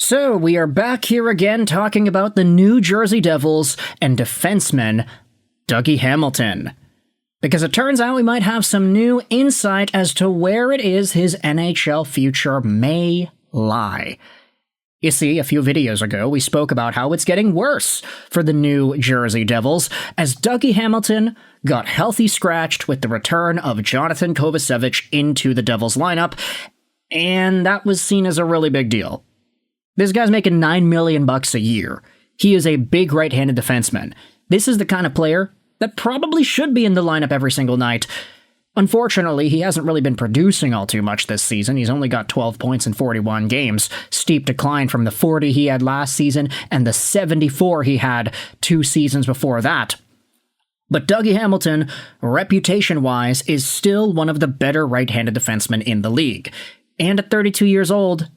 So, we are back here again talking about the New Jersey Devils and defenseman Dougie Hamilton. Because it turns out we might have some new insight as to where it is his NHL future may lie. You see, a few videos ago, we spoke about how it's getting worse for the New Jersey Devils as Dougie Hamilton got healthy scratched with the return of Jonathan Kovacevic into the Devils lineup, and that was seen as a really big deal. This guy's making $9 million a year. He is a big right-handed defenseman. This is the kind of player that probably should be in the lineup every single night. Unfortunately, he hasn't really been producing all too much this season. He's only got 12 points in 41 games. Steep decline from the 40 he had last season and the 74 he had 2 seasons before that. But Dougie Hamilton, reputation-wise, is still one of the better right-handed defensemen in the league. And at 32 years old,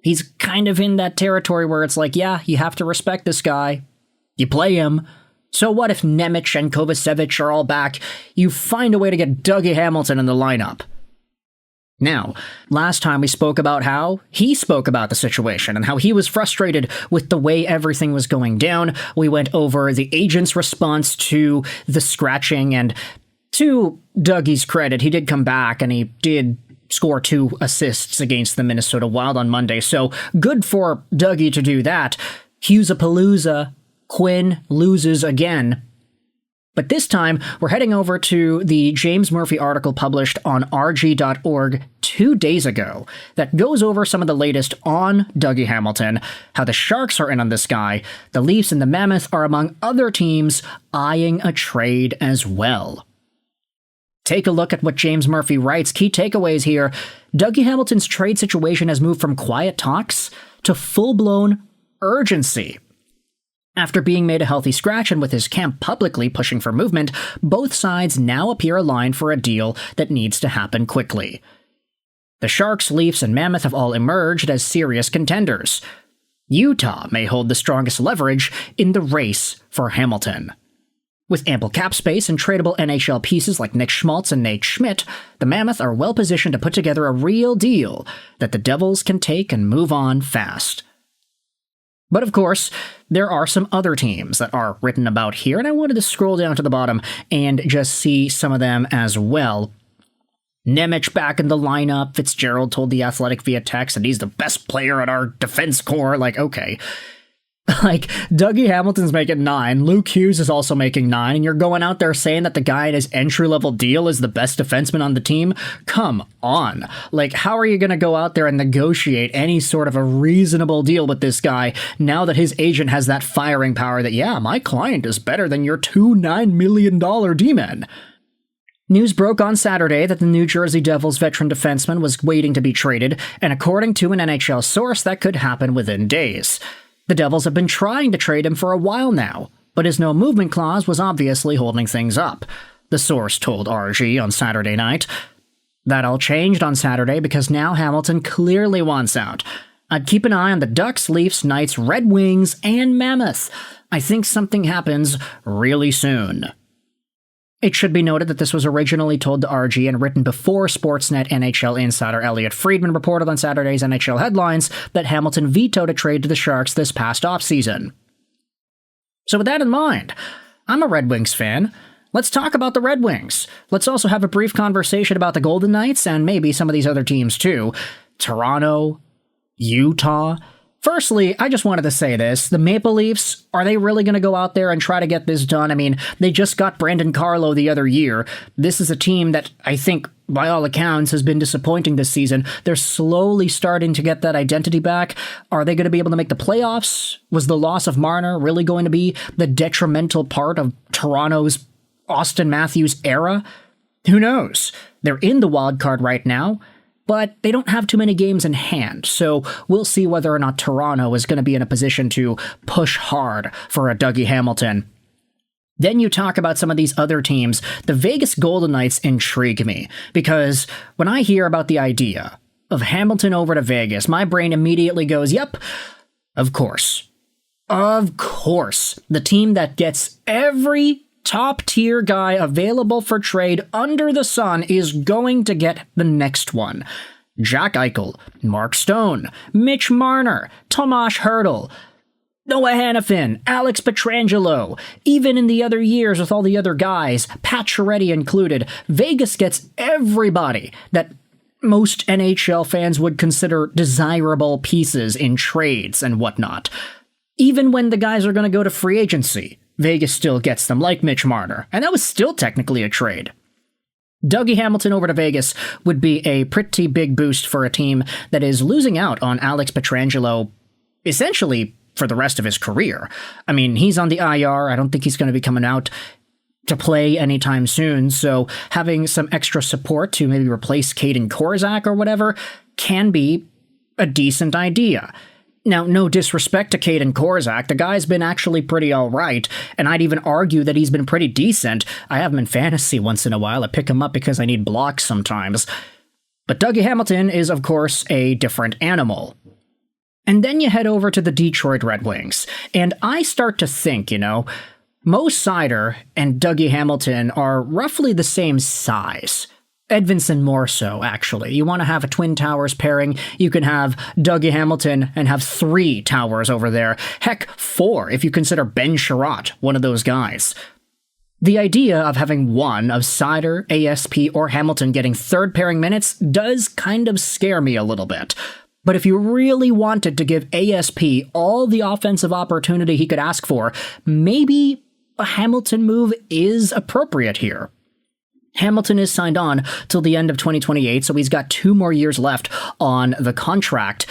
he's kind of in that territory where it's like, yeah, you have to respect this guy. You play him. So what if Nemec and Kovacevic are all back? You find a way to get Dougie Hamilton in the lineup. Now, last time we spoke about how he spoke about the situation and how he was frustrated with the way everything was going down. We went over the agent's response to the scratching, and to Dougie's credit, he did come back and he did score 2 assists against the Minnesota Wild on Monday, so good for Dougie to do that. Hughesapalooza, Quinn loses again. But this time, we're heading over to the James Murphy article published on rg.org 2 days ago that goes over some of the latest on Dougie Hamilton, how the Sharks are in on this guy, the Leafs and the Mammoth are among other teams eyeing a trade as well. Take a look at what James Murphy writes. Key takeaways here. Dougie Hamilton's trade situation has moved from quiet talks to full-blown urgency. After being made a healthy scratch and with his camp publicly pushing for movement, both sides now appear aligned for a deal that needs to happen quickly. The Sharks, Leafs, and Mammoth have all emerged as serious contenders. Utah may hold the strongest leverage in the race for Hamilton. With ample cap space and tradable NHL pieces like Nick Schmaltz and Nate Schmidt, the Mammoth are well positioned to put together a real deal that the Devils can take and move on fast. But of course, there are some other teams that are written about here, and I wanted to scroll down to the bottom and just see some of them as well. Nemec back in the lineup. Fitzgerald told The Athletic via text that he's the best player at our defense corps. Like, okay. Like, Dougie Hamilton's making 9, Luke Hughes is also making 9, and you're going out there saying that the guy in his entry-level deal is the best defenseman on the team? Come on. Like, how are you going to go out there and negotiate any sort of a reasonable deal with this guy now that his agent has that firing power that, yeah, my client is better than your two $9 million D-men? News broke on Saturday that the New Jersey Devils veteran defenseman was waiting to be traded, and according to an NHL source, that could happen within days. The Devils have been trying to trade him for a while now, but his no-movement clause was obviously holding things up, the source told RG on Saturday night. That all changed on Saturday because now Hamilton clearly wants out. I'd keep an eye on the Ducks, Leafs, Knights, Red Wings, and Mammoth. I think something happens really soon. It should be noted that this was originally told to RG and written before Sportsnet NHL insider Elliot Friedman reported on Saturday's NHL headlines that Hamilton vetoed a trade to the Sharks this past offseason. So with that in mind, I'm a Red Wings fan. Let's talk about the Red Wings. Let's also have a brief conversation about the Golden Knights and maybe some of these other teams too. Toronto, Utah. Firstly, I just wanted to say this. The Maple Leafs, are they really going to go out there and try to get this done? I mean, they just got Brandon Carlo the other year. This is a team that I think, by all accounts, has been disappointing this season. They're slowly starting to get that identity back. Are they going to be able to make the playoffs? Was the loss of Marner really going to be the detrimental part of Toronto's Austin Matthews era? Who knows? They're in the wild card right now, but they don't have too many games in hand, so we'll see whether or not Toronto is going to be in a position to push hard for a Dougie Hamilton. Then you talk about some of these other teams. The Vegas Golden Knights intrigue me, because when I hear about the idea of Hamilton over to Vegas, my brain immediately goes, yep, of course. Of course. The team that gets every top-tier guy available for trade under the sun is going to get the next one. Jack Eichel, Mark Stone, Mitch Marner, Tomas Hertl, Noah Hannafin, Alex Pietrangelo. Even in the other years with all the other guys, Pat Chiaretti included, Vegas gets everybody that most NHL fans would consider desirable pieces in trades and whatnot. Even when the guys are going to go to free agency, Vegas still gets them, like Mitch Marner, and that was still technically a trade. Dougie Hamilton over to Vegas would be a pretty big boost for a team that is losing out on Alex Pietrangelo essentially for the rest of his career. I mean, he's on the IR. I don't think he's going to be coming out to play anytime soon, so having some extra support to maybe replace Caden Korczak or whatever can be a decent idea. Now, no disrespect to Caden Korczak, the guy's been actually pretty alright, and I'd even argue that he's been pretty decent. I have him in fantasy once in a while. I pick him up because I need blocks sometimes. But Dougie Hamilton is, of course, a different animal. And then you head over to the Detroit Red Wings, and I start to think, Mo Seider and Dougie Hamilton are roughly the same size. Edvinson more so, actually. You want to have a Twin Towers pairing, you can have Dougie Hamilton and have 3 towers over there. Heck, 4 if you consider Ben Sherratt one of those guys. The idea of having one of Seider, ASP, or Hamilton getting third pairing minutes does kind of scare me a little bit. But if you really wanted to give ASP all the offensive opportunity he could ask for, maybe a Hamilton move is appropriate here. Hamilton is signed on till the end of 2028, so he's got 2 more years left on the contract.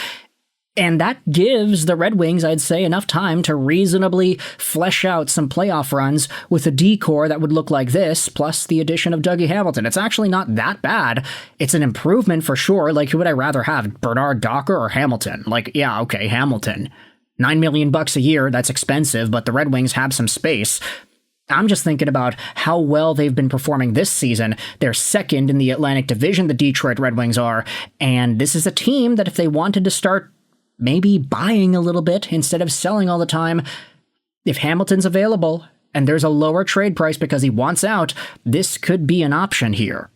And that gives the Red Wings, I'd say, enough time to reasonably flesh out some playoff runs with a D-core that would look like this, plus the addition of Dougie Hamilton. It's actually not that bad. It's an improvement for sure. Like, who would I rather have, Bernard Docker or Hamilton? Like, yeah, okay, Hamilton. $9 million a year, that's expensive, but the Red Wings have some space. I'm just thinking about how well they've been performing this season. They're second in the Atlantic Division, the Detroit Red Wings are, and this is a team that if they wanted to start maybe buying a little bit instead of selling all the time, if Hamilton's available and there's a lower trade price because he wants out, this could be an option here.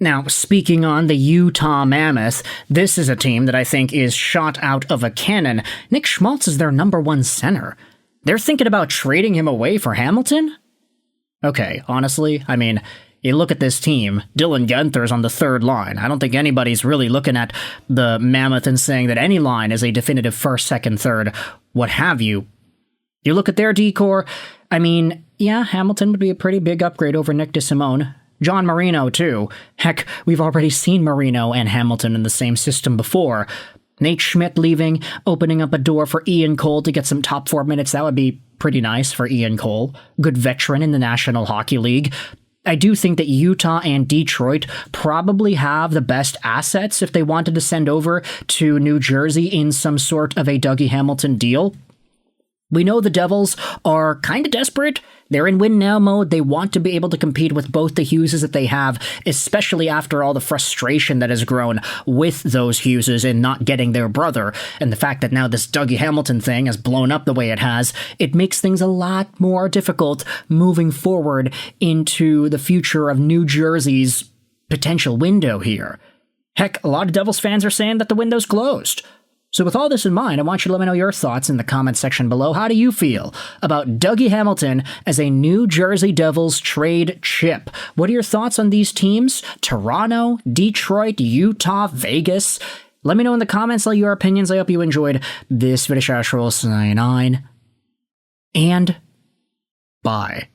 Now, speaking on the Utah Mammoth, this is a team that I think is shot out of a cannon. Nick Schmaltz is their number 1 center. They're thinking about trading him away for Hamilton? Okay, honestly, I mean, you look at this team, Dylan Guenther's on the 3rd line. I don't think anybody's really looking at the Mammoth and saying that any line is a definitive 1st, 2nd, 3rd, what have you. You look at their D-core, I mean, yeah, Hamilton would be a pretty big upgrade over Nick DeSimone. John Marino, too. Heck, we've already seen Marino and Hamilton in the same system before. Nate Schmidt leaving, opening up a door for Ian Cole to get some top 4 minutes. That would be pretty nice for Ian Cole. Good veteran in the National Hockey League. I do think that Utah and Detroit probably have the best assets if they wanted to send over to New Jersey in some sort of a Dougie Hamilton deal. We know the Devils are kind of desperate. They're in win-now mode. They want to be able to compete with both the Hugheses that they have, especially after all the frustration that has grown with those Hugheses in not getting their brother. And the fact that now this Dougie Hamilton thing has blown up the way it has, it makes things a lot more difficult moving forward into the future of New Jersey's potential window here. Heck, a lot of Devils fans are saying that the window's closed. So with all this in mind, I want you to let me know your thoughts in the comment section below. How do you feel about Dougie Hamilton as a New Jersey Devils trade chip? What are your thoughts on these teams? Toronto, Detroit, Utah, Vegas? Let me know in the comments all your opinions. I hope you enjoyed this video. 99 and bye.